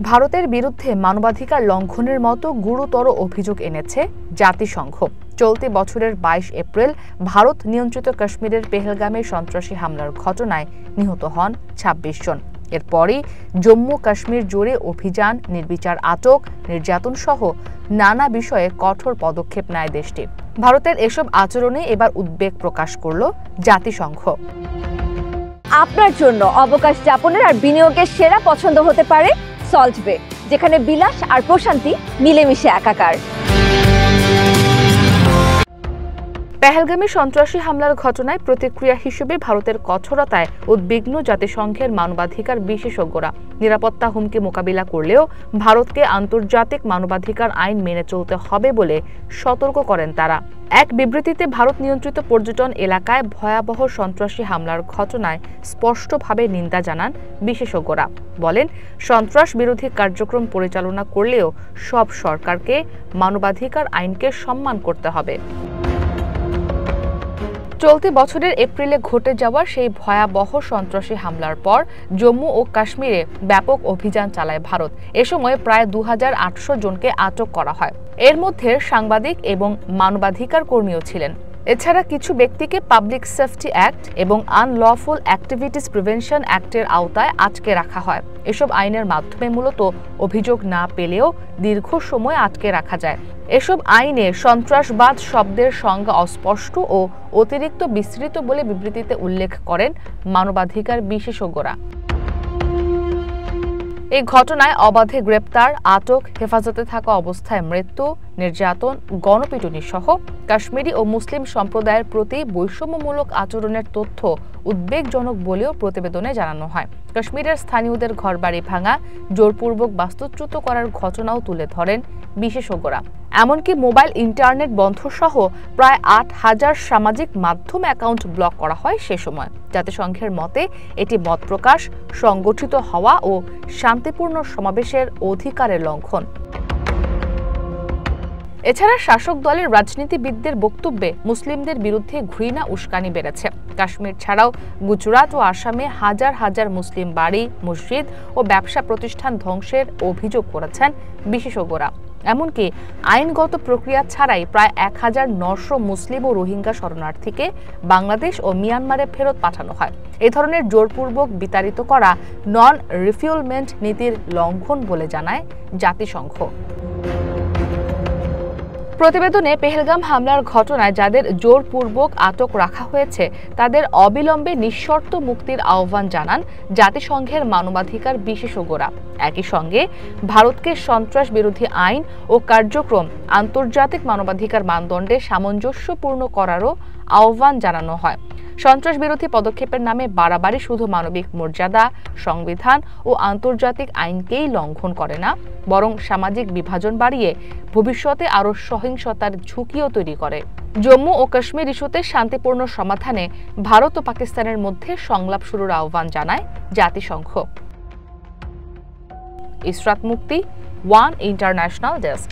ভারতের বিরুদ্ধে মানবাধিকার লঙ্ঘনের মতো গুরুতর অভিযোগ এনেছে জাতিসংঘ। চলতি বছরের ২২ এপ্রিল ভারত নিয়ন্ত্রিত কাশ্মীরের পেহেলগামে সন্ত্রাসী হামলার ঘটনায় নিহত হন ২৬ জন। এরপরই জম্মু কাশ্মীর জুড়ে অভিযান, নির্বিচার আটক, নির্যাতন সহ নানা বিষয়ে কঠোর পদক্ষেপ নেয় দেশটি। ভারতের এসব আচরণে এবার উদ্বেগ প্রকাশ করল জাতিসংঘ। আপনার জন্য অবকাশ যাপনের আর বিনিয়োগের সেরা পছন্দ হতে পারে সল্ট বে, যেখানে বিলাস আর প্রশান্তি মিলেমিশে একাকার। পেহেলগামে সন্ত্রাসী হামলার ঘটনায় প্রতিক্রিয়া হিসেবে ভারতের কঠোরতায় উদ্বিগ্ন জাতিসংঘের মানবাধিকার বিশেষজ্ঞরা। নিরাপত্তা হুমকি মোকাবিলা করলেও ভারতকে আন্তর্জাতিক মানবাধিকার আইন মেনে চলতে হবে বলে সতর্ক করেন তারা। এক বিবৃতিতে ভারত নিয়ন্ত্রিত পর্যটন এলাকায় ভয়াবহ সন্ত্রাসী হামলার ঘটনায় স্পষ্টভাবে নিন্দা জানান বিশেষজ্ঞরা। বলেন, সন্ত্রাস বিরোধী কার্যক্রম পরিচালনা করলেও সব সরকারকে মানবাধিকার আইনকে সম্মান করতে হবে। চলতি বছরের এপ্রিলে ঘটে যাওয়া সেই ভয়াবহ সন্ত্রাসী হামলার পর জম্মু ও কাশ্মীরে ব্যাপক অভিযান চালায় ভারত। এ সময় প্রায় ২৮০০ জনকে আটক করা হয়। এর মধ্যে সাংবাদিক এবং মানবাধিকার কর্মীও ছিলেন। এছাড়া কিছু ব্যক্তিকে পাবলিক সেফটি অ্যাক্ট এবং আনলফুল অ্যাক্টিভিটিস প্রিভেনশন অ্যাক্টের আওতায় আটকে রাখা হয়। এসব আইনের মাধ্যমে মূলত অভিযোগ না পেলেও দীর্ঘ সময় আটকে রাখা যায়। এসব আইনে সন্ত্রাসবাদ শব্দের সংজ্ঞা অস্পষ্ট ও অতিরিক্ত বিস্তৃত বলে বিবৃতিতে উল্লেখ করেন মানবাধিকার বিশেষজ্ঞরা। এই ঘটনায় অবাধে গ্রেপ্তার, আটক, হেফাজতে থাকা অবস্থায় মৃত্যু, নির্যাতন, গণপিটুনি সহ কাশ্মীরি ও মুসলিম সম্প্রদায়ের প্রতি বৈষম্যমূলক আচরণের তথ্য উদ্বেগজনক বলেও প্রতিবেদনে জানানো হয়। কাশ্মীরের স্থানীয়দের ঘরবাড়ি ভাঙা, জোরপূর্বক বাস্তুচ্যুত করার ঘটনাও তুলে ধরেন বিশেষজ্ঞরা। এমনকি মোবাইল ইন্টারনেট বন্ধ সহ প্রায় ৮,০০০ সামাজিক মাধ্যম অ্যাকাউন্ট ব্লক করা হয় সে সময়। জাতিসংঘের মতে এটি মত প্রকাশ, সংগঠিত হওয়া ও শান্তিপূর্ণ সমাবেশের অধিকারের লঙ্ঘন। এছাড়া শাসক দলের রাজনীতিবিদদের বক্তব্যে মুসলিমদের বিরুদ্ধে ঘৃণা উস্কানি বেড়েছে। কাশ্মীর ছাড়াও গুজরাট ও আসামে হাজার হাজার মুসলিম বাড়ি, মসজিদ ও ব্যবসা প্রতিষ্ঠান ধ্বংসের অভিযোগ করেছেন বিশেষজ্ঞরা। এমনকি আইনগত প্রক্রিয়া ছাড়াই প্রায় ১,৯০০ মুসলিম ও রোহিঙ্গা শরণার্থীকে বাংলাদেশ ও মিয়ানমারে ফেরত পাঠানো হয়। এ ধরনের জোরপূর্বক বিতাড়িত করা নন রিফিউলমেন্ট নীতির লঙ্ঘন বলে জানায় জাতিসংঘ। প্রতিবেদনে পেহেলগাম হামলার ঘটনায় যাদের জোরপূর্বক আটক রাখা হয়েছে তাদের অবিলম্বে নিঃশর্ত মুক্তির আহ্বান জানান জাতিসংঘের মানবাধিকার বিশেষজ্ঞরা। একই সঙ্গে ভারতকে সন্ত্রাস বিরোধী আইন ও কার্যক্রম আন্তর্জাতিক মানবাধিকার মানদণ্ডে সামঞ্জস্যপূর্ণ করারও আহ্বান জানানো হয়। সন্ত্রাস বিরোধী পদক্ষেপের নামে বাড়াবাড়ি শুধু মানবিক মর্যাদা, সংবিধান ও আন্তর্জাতিক আইনকেই লঙ্ঘন করে না, বরং সামাজিক বিভাজন বাড়িয়ে ভবিষ্যতে আরও সহিংসতার ঝুঁকিও তৈরি করে। জম্মু ও কাশ্মীর ইস্যুতে শান্তিপূর্ণ সমাধানে ভারত ও পাকিস্তানের মধ্যে সংলাপ শুরুর আহ্বান জানায় জাতিসংঘ। ইসরাত মুক্তি, ওয়ান ইন্টারন্যাশনাল ডেস্ক।